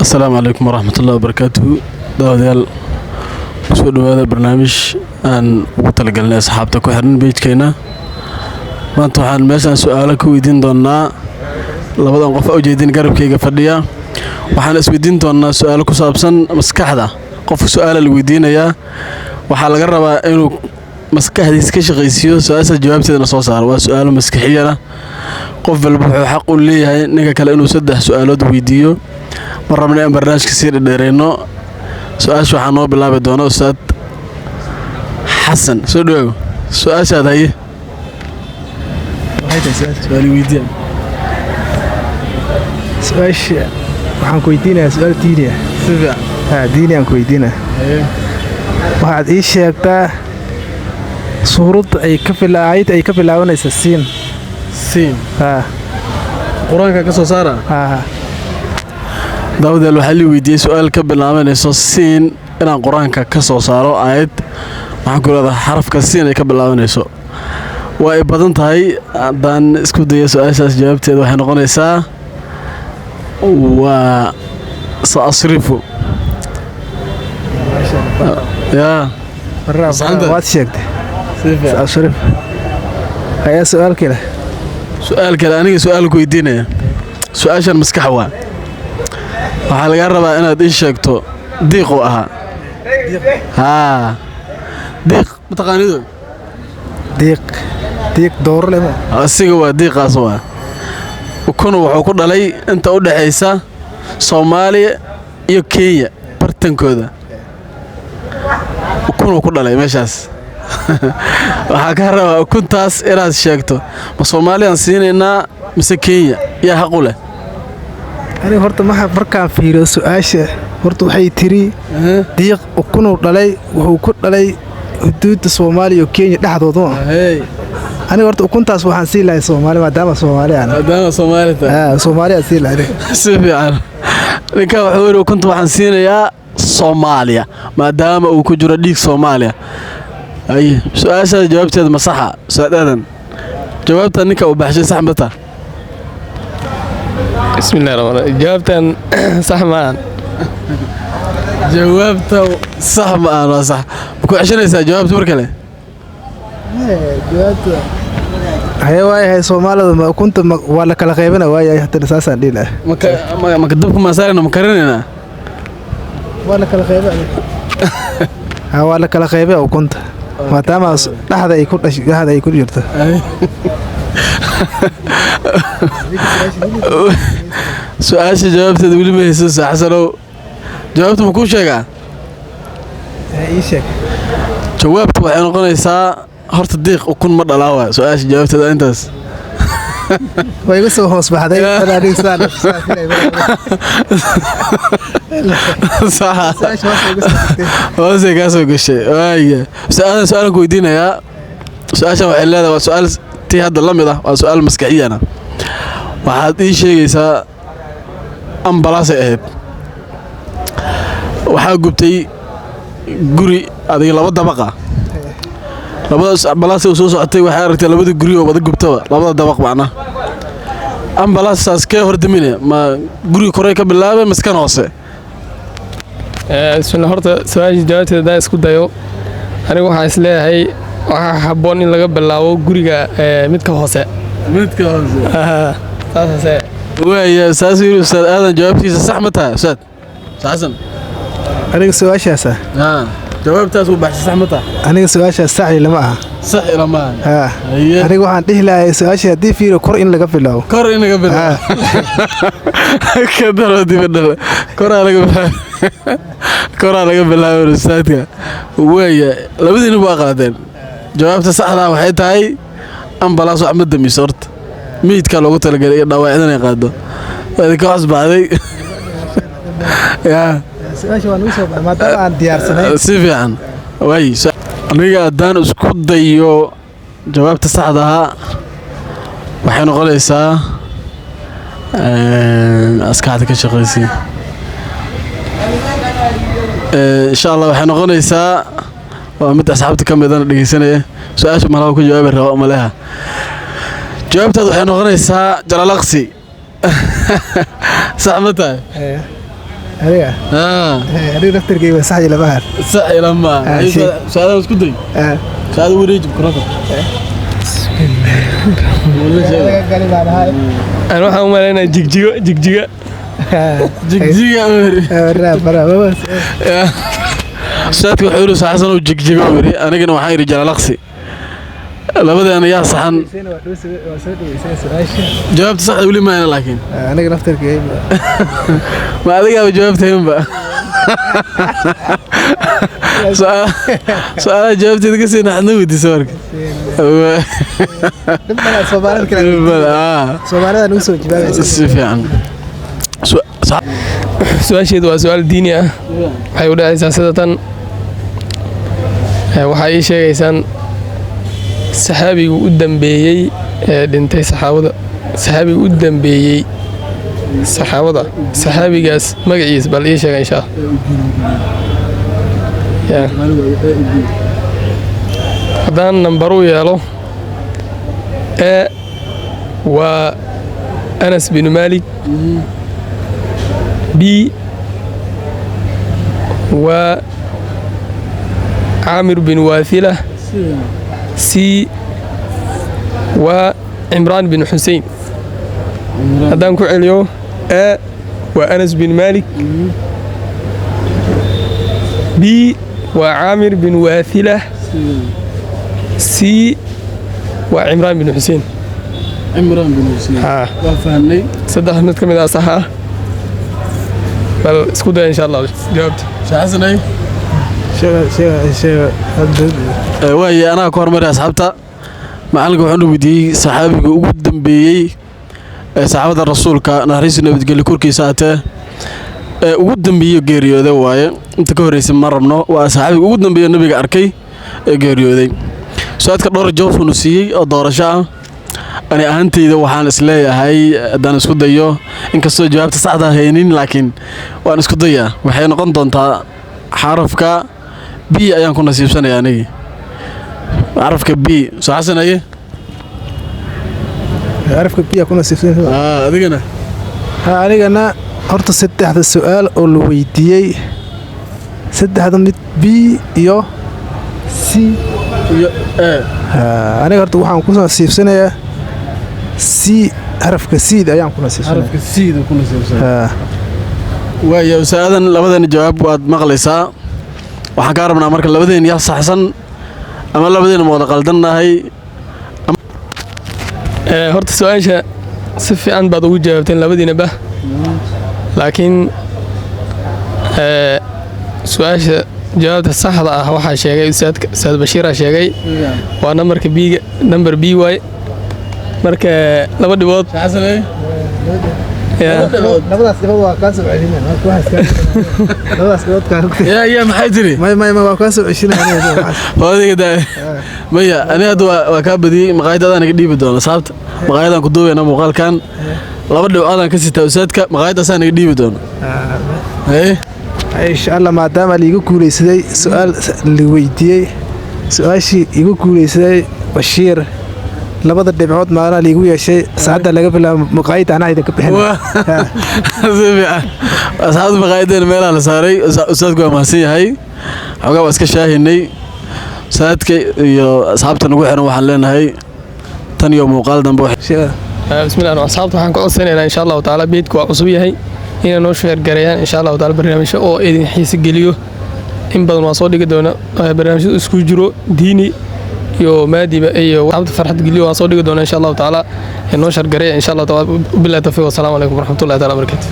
السلام عليكم ورحمة الله وبركاته. داوديال سودو هذا برنامج أن وتلقى أصحابتك وحرن بيت كينا ما أنتوا حال مثلا سؤالك ويدين دونا لابد أن قف أوجيدين قرب كي قفديا وحال أسويدين دونا سؤالك صابسن مسكحدا قف سؤال الويدين يا وحال قرب إنه مسكحدي إسكش غيسيو سؤال الجواب سيدنا صوصار وسؤال مسكحينا قف البحث حق لي هاي نيجا كلا إنه سده سؤالات ويديو مرة من أيام برنامج كثير ديرينو سؤال شو حنو بالله بدونه أستاذ حسن سؤال شو هذا هي سؤال ويدين سؤال waxaan ku weydiinayaa su'aal diini ah si fiican diini aan ku weydiinaa waxaad ii sheegtaa suuradda ay ka bilaabanaysa siin quraanka ka soo saara داود الوحلي ويدي سؤال كبلامن سين إن القرآن كسو صاروا آيات معقول هذا حرف كسين كبلامن يسوع وإبادن تاي دان اسكودي سؤال أساس جوابت هذا وحنا قلنا سا وسأصرفه يا واتشيك سأصرف هيا سؤال كده أنا سؤالك ويدينا سؤال شان مسكحوا waxaa laga rabaa inaad ii sheegto diiq uu ahaa diiq mataqaanido diiq doorle ma asiga waa diiqaas waa ukun wuxuu ku dhalay inta u dhaxaysa Soomaaliya iyo Kenya bartankooda ukun ku dhalay meeshaas waxaa ka rabaa ukuntaas inaad sheegto ma Soomaaliyan siinayna mise Kenya yaa xaq u leh أنا هرت ما بركان في سؤال هرت وحي تري ديق وكونوا دلي وهو كل دلي حدود الصومالي وكينيا دحدودون أنا هرت وكنت أسوأ حسين لا الصومالي ما دام الصومالي أنا صومالي صومالي أسيل عليه سبي أنا لك وحول وكنت حسين يا صوماليا ما دام وكجرا ديك صوماليا أي سؤال جاوبت هذا مصحة سؤال جاوبت أنك وبحشي صاحبتها بسم الله الرحمن الرحيم جاوبتن صح معاً جاوبته صح معاً صح بكو عشان جاوبت مركله جاوبت هي سومالي ما كنت ولا كلا غيبنا ويا حتى أساسا دينا ما كدبكم ما صارنا مكررنا ولا كلا غيبنا ولا كلا غيبة وكنت ما تام هذا يكون جرته سؤال جاوبت تقولي ما يسوس حسنو جاوبت مكون شيء جاوبت وحين قلنا هرت الديق وكون مرة لاوا سؤال جاوبت هذا أنتس ويقصوا هوس بعد أنا إنسان صح هوس يقصوا كل شيء أيه سؤالك ويدينا يا سؤال شو هذا وسؤال تي هذا اللمي ده وسؤال مسكحي أنا waxaad ii sheegaysaa ambalaas ay ahayd waxaa gubtay guri adiga laba dabaqa labadaas ambalaas oo soo socotay waxay aragtay labada guri oo wada gubtaba labada dabaq macna ambalaasaas ka hordamine ma guri koray ka bilaabay maskan hoose isna horta su'aasha jawaabteeda isku dayo anigu waxaan isleeyahay waxa habboon in laga bilaabo guriga midka hoose ويا أستاذ أستاذ هذا جوابتي صح متى أستاذ حسن أنا سؤال شاسع جوابت أسوأ بحث صح متى أنا سؤال شاسع لما صح لما أنا واحد لا سؤال شادي فيه كورين لقى في الله كورين لقى في الله كده ردي بدل كورا لقى في كورا لقى في الله أستاذ ويا لابد نبغى قادين جوابت صح لا وحيد هاي أم بلاصو عمد دمي صرت ميت كان لو قلت لك دواعينا يقادو هذا كاس بعدي يا سؤال شو نوصل ما طبعا ديار سنة سيفي عن وي أنا دان اسكت ديو جوابت صحدها وحين قليسا أسكعتك الشقيسي إن شاء الله وحين قليسا ومت أصحابتك كم يدان دقيسنة سؤال شو ملاك جواب الرواء ملاها جوابت هذا وحين قليسا جلالقسي صح متى أريها أريها نفتر كيف صحي لبهر صحي لما سؤال اسكو داي سؤال وريج بكرافة أنا waxaan u maleynaa jigjiga برا سؤالك وحيرو ساحسن وجيجيغا وري أنا waxaan iri jalalaqsi labadeena yaa saxan jawaabta sax wali ma ana laakiin aniga naftarkay ma adiga jawaabtayn ba su'aalaha jawaabteeda ka sii naxna weydiiso marka Soomaalida nugu soo jawaabaysa si fiican su-aasheedu waa su-aal diini ah waxay u dhacaysaa sida tan waxaa ii sheegaysaan saxaabigu u dambeeyey ee dhintay saxaabigu u dambeeyey saxaabada saxaabigaas magaciisa bal ii sheega insha haddaan nambar u yeelo ee waa Anas bin Malik B waa عامر بن واثلة سي وعمران بن حسين هذان كعليو أ وأنس بن مالك بي وعامر بن واثلة سي وعمران بن حسين وفهمني صدق نتكلم إذا صح بل اسكت إن شاء الله جاوبت شحسن أي شيء واي أنا كورمري أصحابتا معلق وحنو بدي صحابي وقدم بي صحابة الرسول كنهريس النبي تقول كوركي ساعته وقدم بي جيريو ذا واي أنت كوريس مرة منه وصحابي وقدم بي النبي أركي جيريو ذي ساعات كدور الجوف ونسي الدور شاء أنا أنتي ذا وحان إسلاي هاي دان اسكوديو إنك سو جوابت صعدة هينين لكن وأنا اسكوديا وحين قنطن تا حرفك بي أيام كنا سيبسنا يعني عرفك بي صح حسن أيه عرفك بي كنا سيبسنا أدينا أنا horta saddexda su'aal oo la weydiiyey saddexda mid B iyo C iyo aniga horta waxaan ku nasiibsanayaa C harafka C ayaan ku nasiibsanayaa harafka C ku nasiibsanayaa waayo saadan labadan jawaab waad maqlaysaa waxaan ka rabnaa marka labadeen yaa saxsan ama labadeen ma wada qaldanahay horta su'aasha si fiican baad ugu jawaabteen labadiinaba laakiin su'aasha jawaabta saxda ah waxaa sheegay Ustaad Bashiir sheegay waa number B way marka laba dhibood labadaas dhibood waa ka soo celinayna labadaas dhibood ka يا maxay tiri ما waa ka soo celinayna wadiga maya ani hada waa ka badiyay maqaayadada anaga dhiibi doona sababta maqaayadan ku duubayna muuqaalkan laba dhibcadan ka sita usaadka maqaayadaas anaga dhiibi doona insha Allah maadaama liiga guuleysaday su'aal la weydiiyay su'aashii igu guuleysaday Bashiir labada dhibcood maana liigu yeeshay saacada laga bilaabo maqaayada ana idin ka bixin asxaabta maqaayadana meelaha la saaray usaadku waa mahadsan yahay xogaa waa iska shaahinay saadka iyo asxaabta nagu xiran waxaan leenahay tan iyo muuqaal dambe bismillaah asxaabta waxaan ku codsanaynaa insha Allah taala beedku waa cusub yahay inay noo sheer gareeyaan insha Allah taala barnaamijyo oo idin xiiso geliyo in badan waa soo dhigi doona barnaamijyo isku jiro diini iyo maadiba iyo asxaabta farxad geliyo waa soo dhigi doona insha Allah taala noo sheer gareeyaan insha Allah taala billahi tawfiiq wa salaamu alaykum wa rahmatullahi taala wa barakatuh